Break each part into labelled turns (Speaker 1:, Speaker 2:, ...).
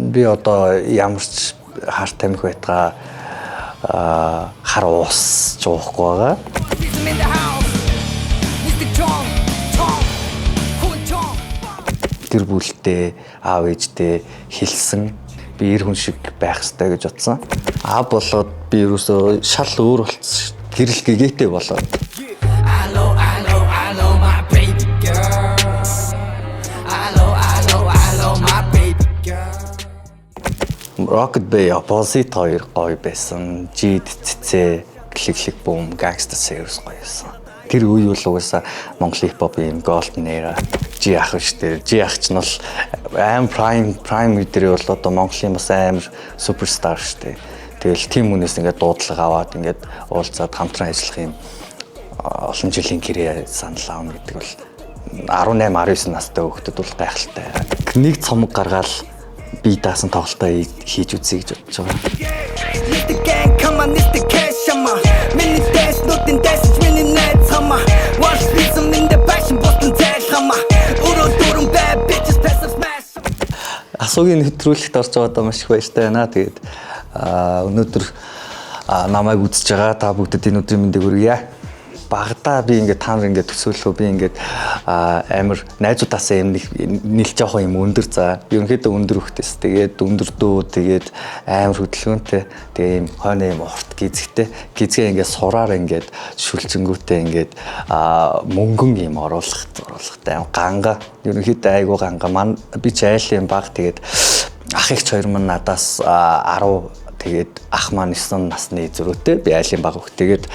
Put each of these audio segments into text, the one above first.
Speaker 1: Би одоо ямар ч хар тамхи байтгаа хар уус жуухгүй байгаа. Гэр бүлтэй, аав ээжтэй хэлсэн би эр хүн шиг байх ёстой гэж бодсон. Болоод би ерөөсөө шал өөр болчихсон. Гэрэл гэгээтэй болоод. Rocket Bay Opposite 2 гоё байсан. Жид цэцээ, клик бум, Gangsta Series гоё байсан. Тэр үе бол угаасаа Монгол хипхопын golden era. Жи ах штэ. Жи ах ч нь бол prime үедээ бол одоо Монголын бас амар суперстар штэ. Тэгэл тим хүнээс ингээд дуудлага аваад ингээд уулзаад хамтран ажиллах юм олон жилийн гэрээ санал аавна гэдэг бол 18 19 настай хүүхдэд бол гайхалтай. Нэг цомог гаргаад би даасан тоглолтоо хийж үзье гэж бодож байгаа. Асуугийн нэвтрүүлэгт орж байгаадаа маш их баяртай байна. Тэгээд өнөөдөр намайг үзэж байгаа та бүгдэд энэ өдрийн мэндийг хүргье. Багадаа би ингээд та нар ингээд төсөөлөө би ингээд амар найзуудаасаа юм нийл жоохон юм өндөр за ерөнхийдөө өндөр хөхтэйс тэгээд өндөр дөө тэгээд амар хөдөлгөөнтэй тэгээд юм хойно юм урт гизгтэй гизгээ ингээд сураар ингээд шүлцэнгүүтэй ингээд мөнгөн юм оруулахтай ганга ерөнхийдөө айгуу ганга ман би ч айл юм баг тэгээд ах ихч хоёр мань надаас 10 тэгээд ах маань 9 насны зөрүүтэй би айлын баг хөх тэгээд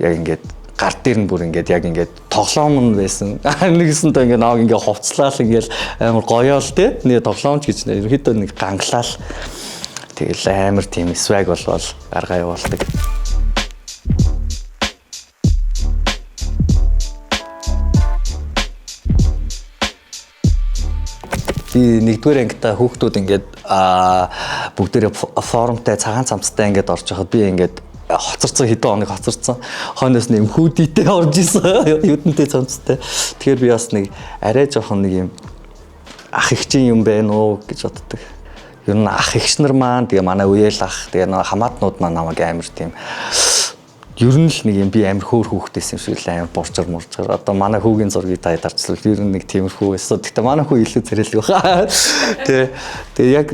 Speaker 1: яг ингээд гар дээр нь бүр ингээд яг ингээд тоглоом нь байсан. Нэгсэн то ингээд нааг ингээд хувцлаал ингээд амар гоёол те. Нэг тоглоомч гэж нэ. Ерөнхийдөө нэг ганглаал. Тэгэл амар тийм swag болвол гаргаа явуулдаг. Би нэгдүгээр ангитай хүүхдүүд ингээд бүгдээрээ форумтай цагаан цамцтай ингээд орж байхад би ингээд хоцорцсон хэдэн хоног хоцорцсон. Хойноос нэг хүүдийтэй орж исэн. Юудэнтэй цамцтай. Тэгэхээр би бас нэг арай жоохон нэг юм ах ихчин юм байна уу гэж боддог. Ер нь ах ихч нар маань тэгээ манай үеэл ах тэгээ хамаатнууд маань намайг амар тийм ер нь л нэг юм би амар хөөр хүүхдээс юм шиг л амар бурчар мурчар. Одоо манай хүүгийн зургийг та дарцлал ер нь нэг тиймэрхүү байсан. Гэхдээ манай хүү илүү зэрэлэг байна. Тэгээ яг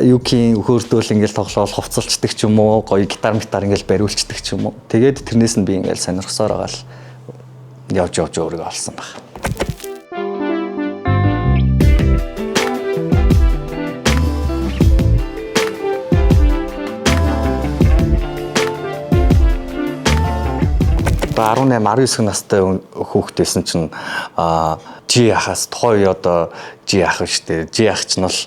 Speaker 1: юугийн хөөрдөл ингээл тоглоол хувцалцдаг ч юм уу, гоё гитар ингээл бариулцдаг ч юм уу. Тэгээд тэрнээс нь би ингээл сонирхсоор байгаа л явж өөрийгөө олсон баг. Одоо 18 19 настай хүүхдээсэн чинь жи ахаас тухай одоо жи ах штэ. Жи ах ч нь бол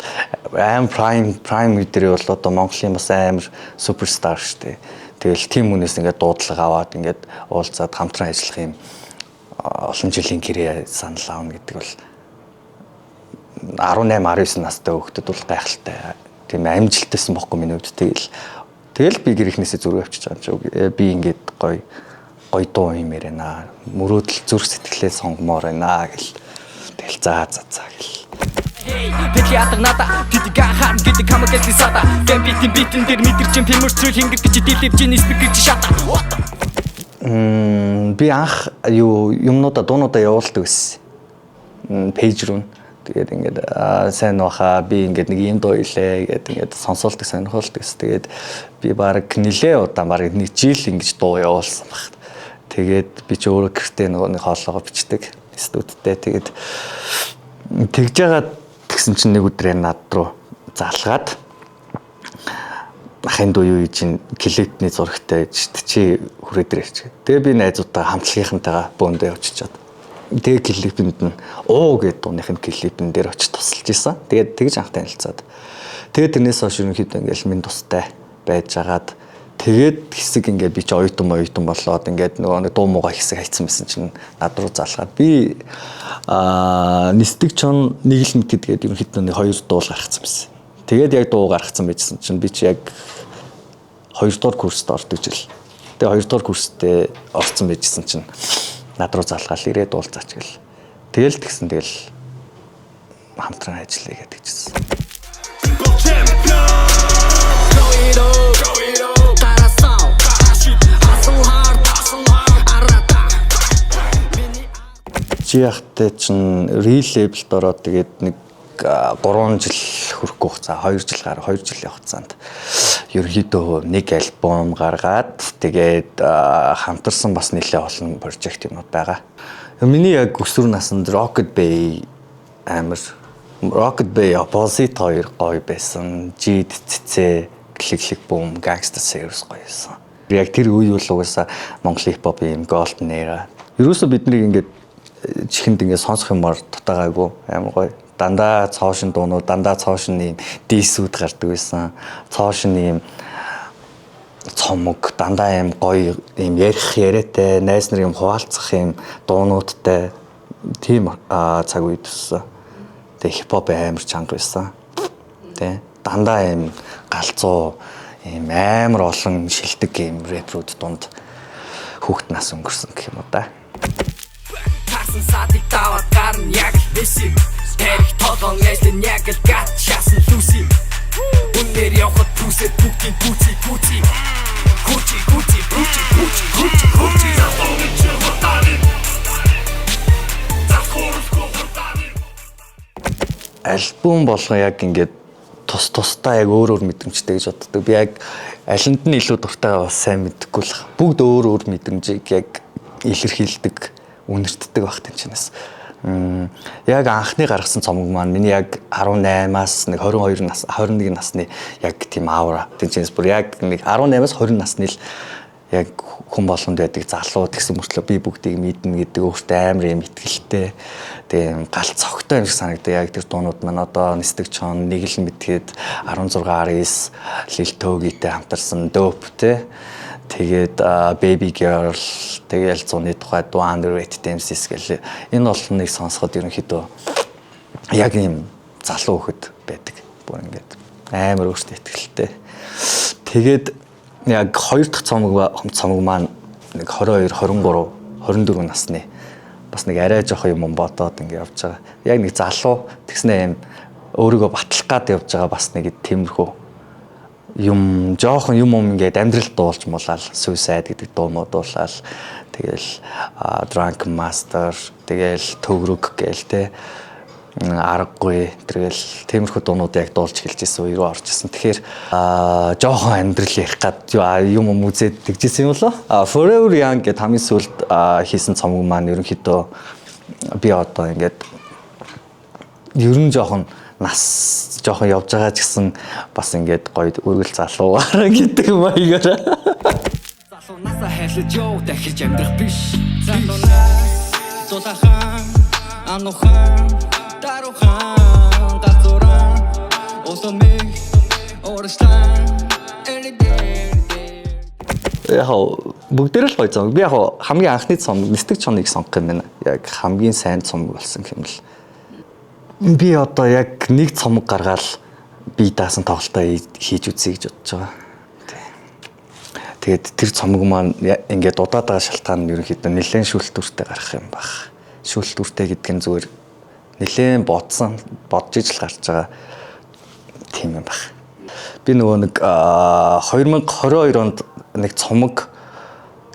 Speaker 1: аим prime үедээ бол одоо Монголын бас амар суперстар штэ. Тэгэл тим хүнээс ингээд дуудлага аваад ингээд уулзаад хамтран ажиллах юм олон жилийн гэрээ санал аавна гэдэг бол 18 19 настай хүүхдэд бол гайхалтай. Тийм амжилттай бохгүй миний хувьд тэгэл би гэрийнхнээсээ зүрх авчиж байгаа юм чи би ингээд гоё дуу юм ярина. Мөрөөдөл зүрх сэтгэлээ сонгомоор байна гэл. Тэгэл заа гэл. Тэтгэе атар надаа гэдэг хаан гэдэг хамаагүй сада. Гэмбитэн битэн дээр мэдэрчин фимэрчүүл хингэр гэж дэлгэвчний спикер чи шата. Би анх юмнуудаа дуунуудаа явуулдаг гэсэн. Пэйж рүү. Тэгээд ингээд сайн баха би ингээд нэг юм дуу илээ гэдэг ингээд сонсоолдог сонирхолтой гэсэн. Тэгээд би баг нилээ удаан баг нэг жил ингэж дуу явуулсан баг. Тэгээд би ч өөрөө гэртээ нэг хооллогоо бичдэг студидтэй. Тэгээд тэгж байгаа тэгсэн чинь нэг өдөр над руу залгаад ахын дуу юу чинь клипний зурагтай чи хүрээд ирээч. Тэгээ би найзуудаа хамтлагийнхантайгаа бөөндөө явчихад. Тэгээ клипэнд нь гэдэг дууных нь клипэн дээр очиж тусалж исэн. Тэгээд тэгж анх танилцаад. Тэгээд тэрнээс хойш ерөнхийдөө ингээл минь тустай байж агаад тэгээд хэсэг ингээд би ч оюутан болоод ингээд нөгөө дуу муугаа хэсэг хайцсан байсан чинь над руу залгаад би нисдэг чон нэг л мэт тэгээд ерөнхийдөө нэг 2 дуу гаргацсан байсан. Тэгээд яг дуу гаргацсан байжсэн чинь би ч яг 2 дугаар курст ордог жил. Тэгээд 2 дугаар курстээ орсон байжсэн чинь над руу залгаал ирээд уулзаач гэл. Тэгэл тэгсэн тэгэл хамтран ажиллая гэдэг чийсэн. яхтай чинь real label-д ороод тэгээд нэг 3 жил хүрэхгүй хугацаа 2 жил гараа 2 жилийн хугацаанд ерөнхийдөө нэг альбом гаргаад тэгээд хамтарсан бас нэлээд олон прожект юмуд байгаа. Миний яг өсвөр наснд Rocket Bay амар Rocket Bay Opposite 2 гоё байсан. Жид цэцээ глэг бум Gangsta Series гоё байсан. Яг тэр үе бол угаасаа Монгол хипхоп юм golden era. Ерөөсөө биднийг ингээд чихэнд ингээд сонсох юмар дутаагаагүй амар гоё. Дандаа цоошин дуунууд, дандаа цоошин ийм дисүүд гардаг байсан. Цоошин ийм цомог, дандаа ийм гоё ийм ярих яриатай, найз нар ийм хуваалцах ийм дуунуудтай тийм цаг үед өссөн. Тэгээ хипхоп амар чанга байсан. Тэ дандаа ийм галзуу ийм амар олон шилдэг ийм рэпрүүд дунд хүүхэд нас өнгөрсөн гэх юм уу да. Садик таваад гарна яг л бэси тэрх толгон эстэн яг л гат шасан лүси үнээр явахад түсэд бүгдийн гүци альбом болгон яг ингээд тусдаа яг өөр мэдрэмжтэй гэж боддог. Би яг алинд нь илүү дуртайгаа бас сайн мэдгүй л. Бүгд өөр мэдрэмжийг яг илэрхийлдэг, үнэртдэг байх тэмчнээс. Яг анхны гаргасан цомог маань миний яг 18-аас нэг 22 нас 21 насны яг тийм аура тэмчнээс бүр яг нэг 18-аас 20 насны л яг хүн болгонд байдаг залуу гэсэн мөртлөө би бүгдийг мэднэ гэдэг өөртөө амар юм итгэлтэй. Тэгээ галт цогтой юм шиг санагдав. Яг тэр дуунууд маань одоо Нисдэг чон нэг л мэдгээд 16-9 Lil Toggyтэй хамтарсан Dope те. Тэгээд Baby Girl тэгээл зуны тухай Do Underrated MCs гэл энэ олныг сонсоход ерөнхийдөө яг ийм залуу хөхд байдаг. Бүр ингээд амар өөртөө итгэлтэй. Тэгээд яг хоёр дахь цомог маань нэг 22, 23, 24 насны бас нэг арай жоох юм бодоод ингэ явж байгаа. Яг нэг залуу тэгснэ юм өөрийгөө батлах гад явж байгаа бас нэг тиймэрхүү юм жоохон юм ингээд амьдрал дуулж муулаад Suicide гэдэг дуунууд дуулаад тэгэл Drunk Master тэгэл Төгрөг гээл те аргагүй тэргээл тиймэрхүү дуунууд яг дуулж эхэлж ирсэн үе рүү орж ирсэн. Тэгэхээр жоохон амьдрал ярих гад юм үзээд тэгжсэн юм болоо. Forever Young гэдэг хамгийн сүүлд хийсэн цомог маань ерөнхийдөө би одоо ингээд ер нь жоохон нас жоохон явж байгаа ч гэсэн бас ингээд гоё үргэл залуу гэдэг маягаар. Залуу насаа хэлж ёо дахиж амьдрах биш. Залуу нас зулахан анухан дарухан гацуран осоми орстан яг бүгдээр л гоё цомог. Би яг хамгийн анхны цомог Нисдэг чоныг сонгох юм байна. Яг хамгийн сайн цомог болсон юм л. Би одоо яг нэг цомог гаргаад би даасан тоглолтоо хийж үзье гэж бодож байгаа. Тэгээд тэр цомог маань ингээд удаад байгаа шалтгаан нь ерөнхийдөө нэлээд шүүлтүүртэй гарах юм баг. Шүүлтүүртэй гэдэг нь зүгээр нэлээд бодж ижил гарч байгаа тийм юм баг. Би нөгөө нэг 2022 онд нэг цомог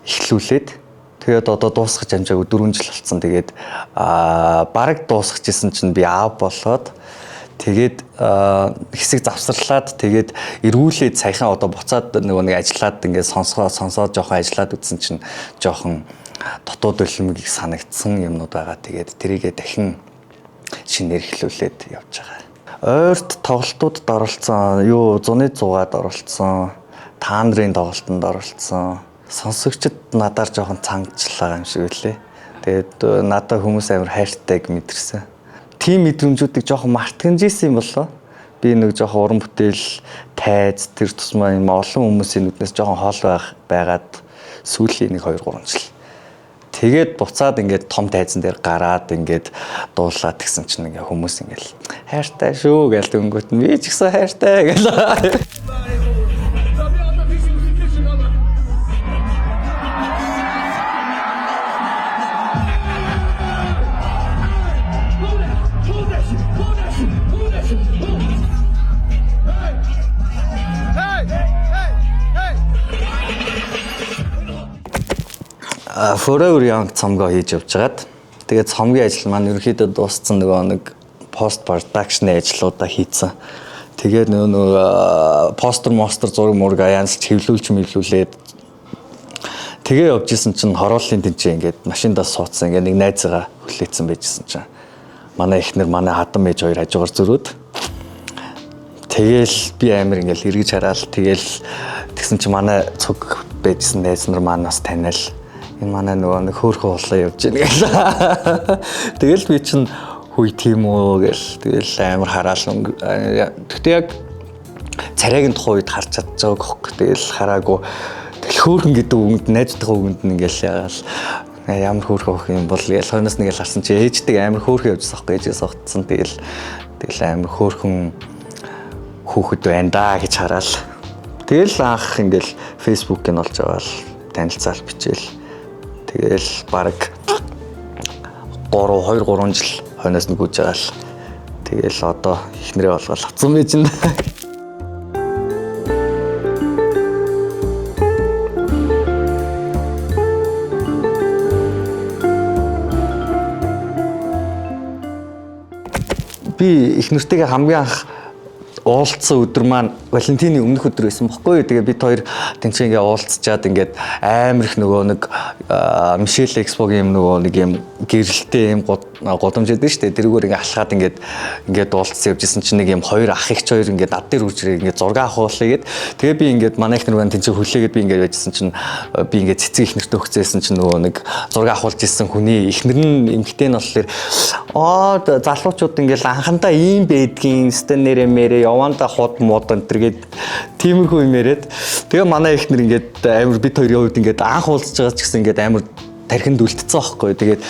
Speaker 1: эхлүүлээд тэгээд одоо дуусгаж амжаагүй 4 жил болсон. Тэгээд бараг дуусгаж исэн чинь би аав болоод тэгээд хэсэг завсарлаад тэгээд эргүүлээд саяхан одоо буцаад нөгөө нэг ажиллаад ингээд сонсоод жоохон ажиллаад үтсэн чинь жоохон дотоод ölмгийг санагдсан юмнууд байгаа. Тэгээд тэрийгээ дахин шинээр эхлүүлээд явж байгаа. Ойрт тоглолтуудад оролцсон, зуны 100-аад оролцсон, та нарын тоглолтод оролцсон. Сонсогчд надаар жоохон цангажлаа юм шиг үлээ. Тэгээд надаа хүмүүс амар хайртайг мэдэрсэн. Тим мэдрэмжүүдийг жоохон мартагнажсэн юм болоо. Би нэг жоохон уран бүтээл тайз тэр тусмаа юм олон хүмүүсийн нүднээс жоохон хоол байгаад сүүлийн 1-2-3 жил. Тэгээд буцаад ингээд том тайзан дээр гараад ингээд дуулаад гисэн чинь ингээ хүмүүс ингээл хайртай шүү гэж дөнгөт нь би ч гэсэн хайртай гэл. Forever Young цомгоо хийж явжгаад Тэгээд цомгийн ажил маань ерөнхийдөө дууссан нөгөө нэг пост продакшн ажлуудаа хийцэн. Тэгээд нөгөө постэр мостер зураг мураг янз хэвлүүлж мэлүүлээд тэгээ явж исэн чинь хорооллын тэнцээ ингээд машиндаа суудсан ингээд нэг найзгаа хүлээсэн байжсэн чинь манай эхнэр манай хатан ээж хоёр хажуугаар зөрөөд тэгэл би амир ингээд эргэж хараал тэгэл тэгсэн чинь манай цуг байжсэн найз нар манаас таниал энэ манай нөгөө нэг хөөхөн болоо явж байна гэл. Тэгэл би чинь хүй тийм үү гэл тэгэл амар хараал тэгтээ яг царайгийн тухайн үед харж чадж байгааг хөөх. Тэгэл хараагүй тэгэл хөөхөн гэдэг үгэнд найздах үгэнд нь ингээл ягаал ямар хөөхөн юм бол гээл хойноос нэг л харсан чи ээждэг амар хөөхөн явжсан байхгүй ээжээс огтсон тэгэл амар хөөхөн хүүхэд байна да гэж хараал. Тэгэл анх ингээл фэйсбүүкийг нь олж аваад танилцаал бичээл. Тэгэл баг 2-3 жил хойноос нь гүйж байгаа л. Тэгэл одоо ихнэрээ болгоод авсан байж энэ. Би ихнэртэйгээ хамгийн анх уулзсан өдөр маань Валентины өмнөх өдөр байсан бохгүй юу. Тэгээ бид хоёр тэнцээ ингээ уулзчаад ингээд амар их нөгөө нэг Мишель Экспогийн нөгөө нэг юм гэрэлтэй юм годомж байдаг шүү дээ. Тэрүүгээр ингээ алхаад ингээд уулзсан явжсэн чинь нэг юм хоёр ах ихч хоёр ингээд над дээр үрж ирээ ингээд зураг авахуулъя гэд. Тэгээ би ингээд манай ихнэр маань тэнцээ хүлээгээд би ингээд байжсэн чинь би ингээд цэцэг ихнэртэй өгцөөсөн чинь нөгөө нэг зураг авахулж ирсэн хүний ихнэр нь эмгтэй нь болохоор залуучууд ингээд анхандаа ийм байдгийн стен нэрэ мэрэ яванда хот мод энтергээд тиймэрхүү юм яриад тэгээ манай ихнэр ингээд амар бит хоёрын хувьд ингээд анх уулзж байгаа ч гэсэн ингээд амар тархинд үлдсэн байхгүй. Тэгээд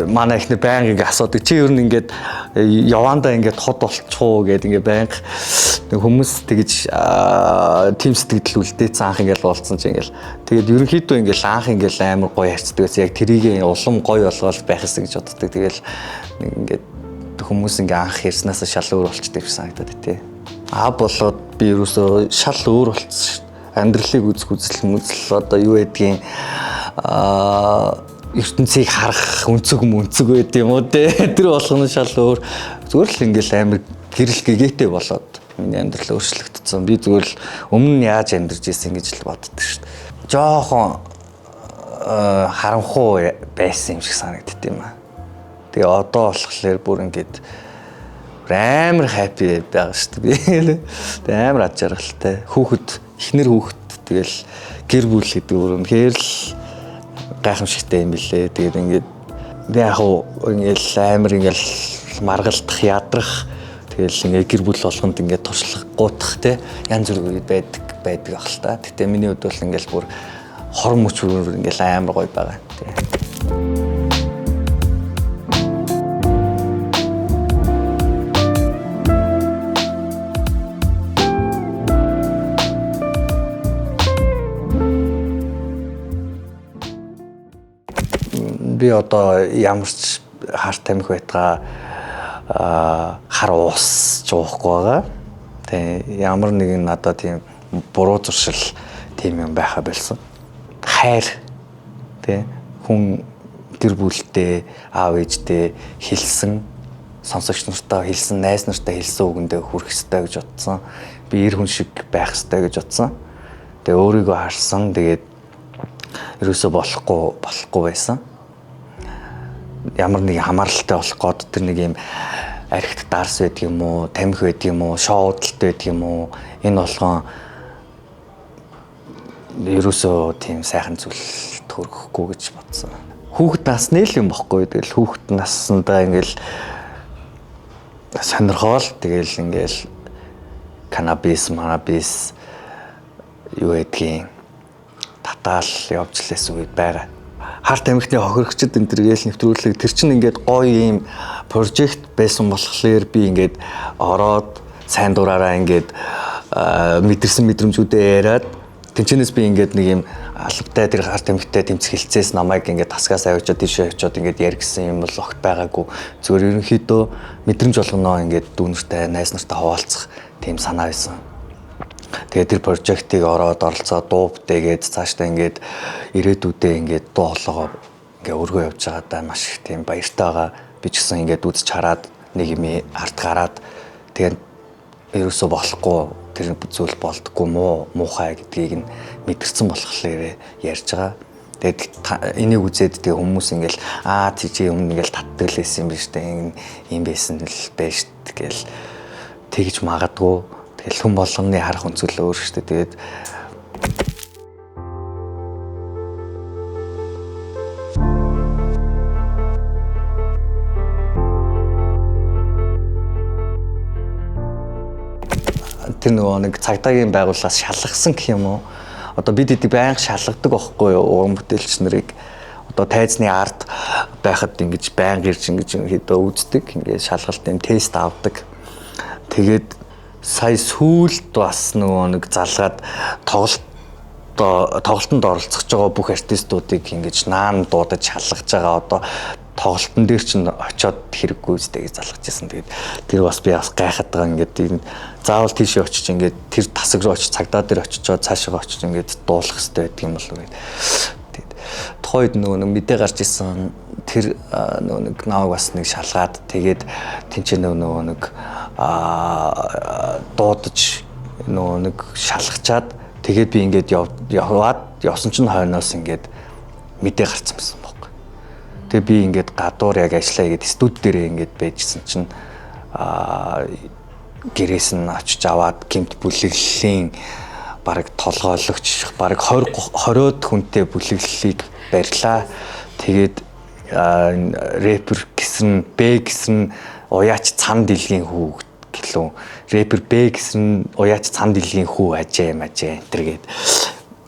Speaker 1: манай ихнэр байнга ингээд асуудаг чи ер нь ингээд яванда ингээд хот болчих уу гэд ингээд байнга хүмүүс тэгэж тим сэтгэл үлдээсэн анх ингээд уулзсан чи ингээд тэгээд ерөнхийдөө ингээд анх ингээд амар гоё харцдаг байсан. Яг тэрийг улам гоё болгоод байх ёстой гэж боддог. Тэгэл ингээд хүмүүс ингээ анх ярьснаас шал өөр болчтой гэсэн санагдаад тий. Болоод би ерөөсөө шал өөр болчихсон шүү. Амьдралыг үзэх үзэл одоо юу гэдгийг ертөнцийг харах өнцөг байд юм уу те. Тэр болгоно шал өөр. Зүгээр л ингээл амар гэрэл гэгээтэй болоод миний амьдрал өөрчлөгдсөн. Би зүгээр л өмнө нь яаж амьдарч ирсэн гэж л боддог шүү. Жохон харанхуй байсан юм шиг санагдд юм аа. Тэгээ одоо болохоор бүр ингээд амар хаппи байгаа шүү дээ. Тэгээ амар ад жаргалтай. Эхнэр хүүхэд тэгэл гэр бүл гэдэг бүр үнэхээр л гайхамшигтай юм билээ. Тэгээд ингээд яг ингээл амар ингээл маргалдах, ядрах тэгэл ингээд гэр бүл болгонд ингээд туршлага гутах те янз бүр байдаг ах л та. Гэтэ миний хувьд бол ингээл бүр хор мөч бүр ингээл амар гоё байгаа. Би одоо ямар ч харт тамхи байтгаа хар уус жуухгүй байгаа. Тэг ямар нэгэн надад тийм буруу зуршил тийм юм байха болсон. Хайр тэг хүн гэр бүлтэй аав ээжтэй хэлсэн сонсогч нартаа хэлсэн найз нартаа хэлсэн үгэндээ хүрэх ёстой гэж бодсон. Би эр хүн шиг байх ёстой гэж бодсон. Тэгээ өөрийгөө харсан. Тэгээд ерөөсөө болохгүй байсан. Ямар нэг хамааралтай болох гээд тэр нэг юм архит дарс байдаг юм уу, тамхи байдаг юм уу, шоудалтай байдаг юм уу, энэ болгон ерөөсөө тийм сайхан зүйл төрөхгүй гэж бодсон. Хүүхэд насны л юм бохгүй. Тэгэл хүүхэд наснаа ингээл сонирхол тэгэл ингээл канабис юу гэдгийг татаал явж лээсэн үед байгаа. Харт тамхины хохирогчд энэ төргээл нэвтрүүлэг тэр чинь ингээд гоё юм прожект байсан болохоор би ингээд ороод сайн дураараа ингээд мэдэрсэн мэдрэмжүүдээ яриад тэнчнээс би ингээд нэг юм албатай тэр харт тамхитай тэмцэх хилцээс намайг ингээд тасгаас авчиад тийшээ очиод ингээд ярь гэсэн юм бол огт байгаагүй. Зүгээр ерөнхийдөө мэдрэмж болгоноо ингээд дүүнэртэй найз нартай хуваалцах тийм санаа байсан. Тэгээд тэр прожектыг ороод оролцоод дуу бүтээгээд цаашдаа ингээд ирээдүйдээ ингээд дуу хоолойгоо ингээ өргөө явж байгаадаа маш их тийм баяртай байгаа. Би ч гэсэн ингээд үзэж хараад нэг юм ард гараад тэгээд ерөөсөө болохгүй тэр зүйл болдгоо муухай гэдгийг нь мэдэрсэн болохоор ярьж байгаа. Тэгээд энийг үзээд тэгээ хүмүүс ингээл тийч өмнө ингээл татгалээсэн юм биш үү? Ийм байсан л байж тэгэл тэгж магадгүй. Тэгэл хүн болгоны харах өнцгөл өөр шүү дээ. Тэгээд тэр нөгөө нэг цагдаагийн байгууллагаас шалгасан гэх юм уу? Одоо бид эдийг байнга шалгадаг байхгүй юу? Уран бүтээлч нарыг одоо тайзны ард байхад ингэж байнга ирж ингэж хэдөө үздэг. Ингээд шалгалтын тест авдаг. Тэгээд сая сүүлд бас нөгөө нэг залгаад тоглолтод оролцож байгаа бүх артистуудыг ингэж наан дуудаж шалгаж байгаа. Одоо тоглолтын дээр чинь очиод хэрэггүй үстэй гэж залгаж ирсэн. Тэгээд тэр бас би бас гайхаад байгаа. Ингээд заавал тийшээ очиж ингээд тэр тасаг руу очиж цагдаа дээр очичоод цаашаа очиж ингээд дуулах хэрэгтэй байдаг юм болов уу. Тэгээд тухайд нөгөө мэдээ гарч исэн тэр нөгөө нэг нааг бас нэг шалгаад тэгээд тэнцээ нөгөө нэг дуудаж нөгөө нэг шалгачаад тэгээд би ингээд яваад явсан чинь хойноос ингээд мэдээ гарцсан байсан баг. Тэгээ би ингээд гадуур яг ажиллаа гэдэг студ дээрээ ингээд байжсэн чинь гэрээс нь очиж аваад гэмт бүлэглэлийн бараг толгойлогч бараг 20-од хүнтэй бүлэглэлийг барьлаа. Тэгээд рэпер гэсэн Б гэсэн уяач цан дэлгийн хүү гэлөө рэпер Б гэсэн уяач цан дэлгийн хүү ажээ энтергээд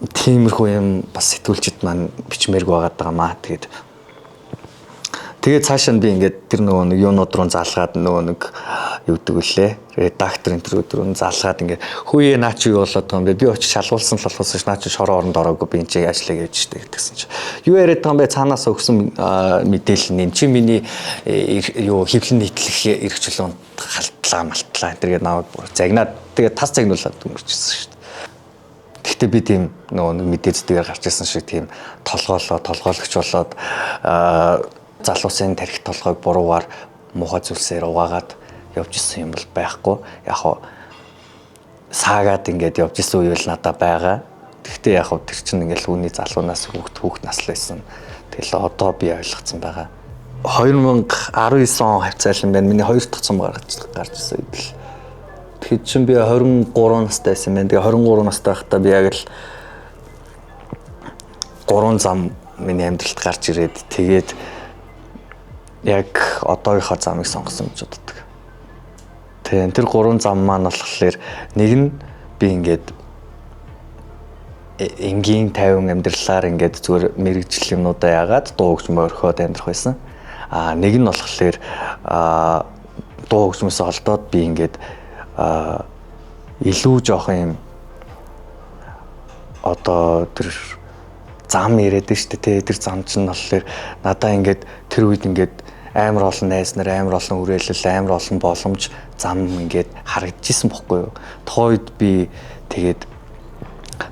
Speaker 1: тиймэрхүү юм бас сэтгүүлчд маань бичмээрг байгаад байгаа маа. Тэгээд цаашаа би ингээд тэр нөгөө нэг юунууд руу залгаад нөгөө нэг юу гэдэг вүлээ редактор интервью руу залгаад ингээд хөөе наа чи юу болоод байгаа юм бэ? Би очиж шалгуулсан л болохоос наа чи шороо орон дороогүй би энэ чи ажиллая гэж штэ гэтгсэн чи. Юу яриад байгаа юм бэ? Цаанаас өгсөн мэдээлэл нь чи миний юу хэвлэн нийтлэх эрх чөлөөнд халтлаа энтергээд наваг загнаад тэгээд тас загнуулаад өнгөрчихсөн штэ. Гэхдээ би тийм нөгөө мэдээцдгээр гарч ирсэн шиг тийм толгойлогч болоод залуусын тарих толгойг буруугаар муухай зүйлсээр угаагаад явж исэн юм бол байхгүй. Яг хоо саагаад ингээд явж исэн үйл надад байгаа. Гэхдээ яг хоо тэр чинь ингээд үүний залуунаас хүүхд наслайсан. Тэгэл одоо би ойлгоцсон байгаа. 2019 он хавцаал юм байна. Миний 2 дахь цом гарч ирсэн үед л. Тэгэхэд чинь би 23 настай байсан байна. Тэгээ 23 настай байхдаа би яг л 3 зам миний амьдралд гарч ирээд тэгээд яг одоогийнхоо замыг сонгосон гэж боддог. Тэгээд тэр 3 зам маань болохоор нэг нь би ингээд энгийн 50 амьдралаар ингээд зүгээр мэрэгжил юмнуудаа яагаад дуу хөгжмөө өрхөөд амьдрах байсан. Нэг нь болохоор дуу хөгжмөөс холдоод би ингээд илүү жоох юм одоо тэр зам яриад штэ тэ тэр зам чинь болохоор надаа ингээд тэр үед ингээд амар олон найз нар амар олон үрээлэл амар олон боломж зам ингээд харагдчихсан бохгүй юу. Тухайд би тэгээд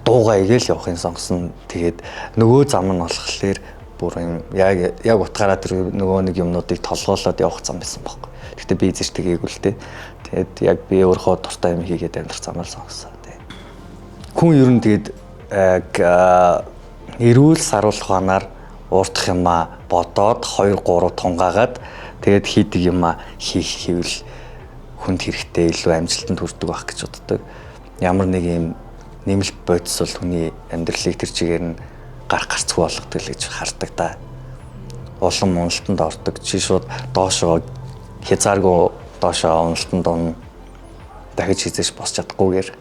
Speaker 1: дуугаа игээл явахын сонгосон. Тэгээд нөгөө зам нь болохоор бүр юм яг утгаараа тэр нөгөө нэг юмнуудыг толгоолоод явах зам байсан бохгүй. Гэхдээ би эзэж тэгээгүй л тэ. Тэгээд яг би өөрөө дуртай юм хийгээд амьдрах замаар сонгосон. Хүн ер нь тэгээд эрүүл саруул ухаанаар уурдах юмаа бодоод 2 3 тунгаагаад тэгээд хийдэг юмаа хийвэл хүнд хэрэгтэй илүү амжилтанд хүрдэг байх гэж боддог. Ямар нэг юм нэмэлт бодис бол хүний амьдралыг тэр чигээр нь гарцгүй болгодог л гэж хардаг да. Улам уналтанд ордог. Чи шууд доошоо хязгааргүй доошоо уналтанд он дахиж хизээж босч чадахгүйгээр